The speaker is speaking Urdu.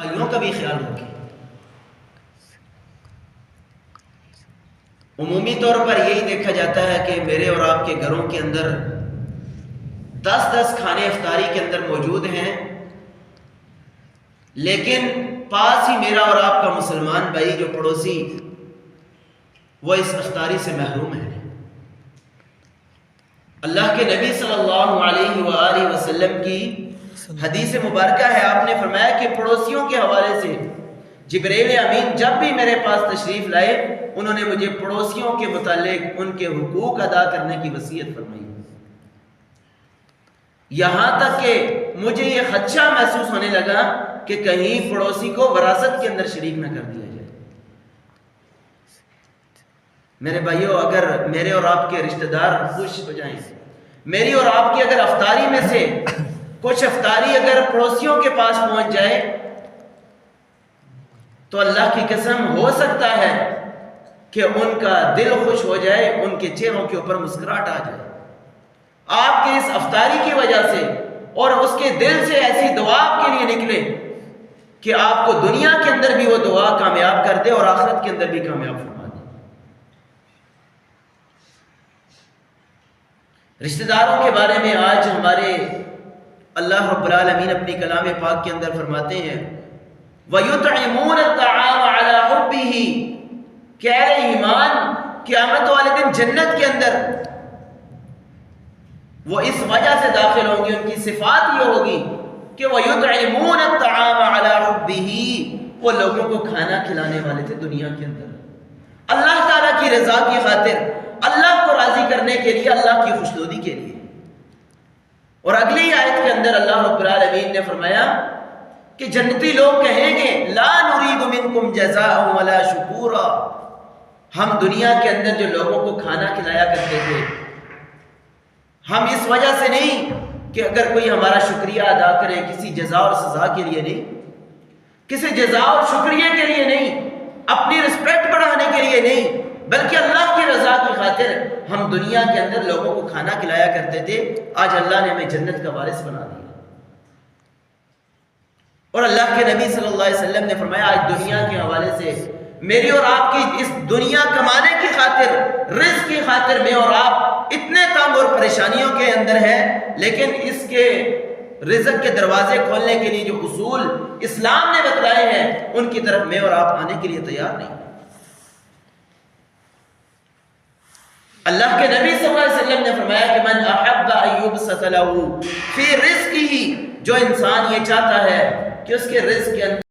بھائیوں کا بھی خیال رکھیں۔ عمومی طور پر یہی دیکھا جاتا ہے کہ میرے اور آپ کے گھروں کے اندر 10 کھانے افطاری کے اندر موجود ہیں، لیکن پاس ہی میرا اور آپ کا مسلمان بھائی جو پڑوسی وہ اس افطاری سے محروم ہے۔ اللہ کے نبی صلی اللہ علیہ وآلہ وسلم کی حدیث مبارکہ ہے، آپ نے فرمایا کہ پڑوسیوں کے حوالے سے جبرائیل امین جب بھی میرے پاس تشریف لائے انہوں نے مجھے پڑوسیوں کے متعلق ان کے حقوق ادا کرنے کی وصیت فرمائی، یہاں تک کہ مجھے یہ خدشہ محسوس ہونے لگا کہ کہیں پڑوسی کو وراثت کے اندر شریک نہ کر دیا جائے۔ میرے بھائیوں، اگر میرے اور آپ کے رشتہ دار خوش ہو جائیں، میری اور آپ کی اگر افطاری میں سے کچھ افطاری اگر پڑوسیوں کے پاس پہنچ جائے تو اللہ کی قسم ہو سکتا ہے کہ ان کا دل خوش ہو جائے، ان کے چہروں کے اوپر مسکراہٹ آ جائے آپ کے اس افطاری کی وجہ سے، اور اس کے دل سے ایسی دعا آپ کے لیے نکلے کہ آپ کو دنیا کے اندر بھی وہ دعا کامیاب کر دے اور آخرت کے اندر بھی کامیاب فرما دے۔ رشتہ داروں کے بارے میں آج ہمارے اللہ رب العالمین اپنی کلام پاک کے اندر فرماتے ہیں وَيُطْعِمُونَ الطَّعَامَ عَلَىٰ حُبِّهِ کہ اہل ایمان قیامت والے دن جنت کے اندر وہ اس وجہ سے داخل ہوں گے، ان کی صفات یہ ہوگی کہ وَيُطْعِمُونَ الطَّعَامَ عَلَىٰ حُبِّهِ وہ لوگوں کو کھانا کھلانے والے تھے دنیا کے اندر اللہ تعالیٰ کی رضا کی خاطر، اللہ کو راضی کرنے کے لیے، اللہ کی خوشنودی کے لیے۔ اور اگلی آیت کے اندر اللہ رب العالمین نے فرمایا کہ جنتی لوگ کہیں گے لا نريد منکم جزاء ولا شکورا، ہم دنیا کے اندر جو لوگوں کو کھانا کھلایا کرتے تھے ہم اس وجہ سے نہیں کہ اگر کوئی ہمارا شکریہ ادا کرے، کسی جزا اور سزا کے لیے نہیں، کسی جزا اور شکریہ کے لیے نہیں، اپنی رسپیکٹ بڑھانے کے لیے نہیں، بلکہ اللہ کی رضا کی خاطر ہم دنیا کے اندر لوگوں کو کھانا کھلایا کرتے تھے۔ آج اللہ نے ہمیں جنت کا وارث بنا دیا، اور اللہ کے نبی صلی اللہ علیہ وسلم نے فرمایا آج دنیا کے حوالے سے میری اور آپ کی اس دنیا کمانے کی خاطر، رزق کی خاطر میں اور آپ اتنے تنگ اور پریشانیوں کے اندر ہیں، لیکن اس کے رزق کے دروازے کھولنے کے لیے جو اصول اسلام نے بتلائے ہیں ان کی طرف میں اور آپ آنے کے لیے تیار نہیں۔ اللہ کے نبی صلی اللہ علیہ وسلم نے فرمایا کہ من احب ان یبسط له فی رزقہ، جو انسان یہ چاہتا ہے کہ اس کے رزق کے اندر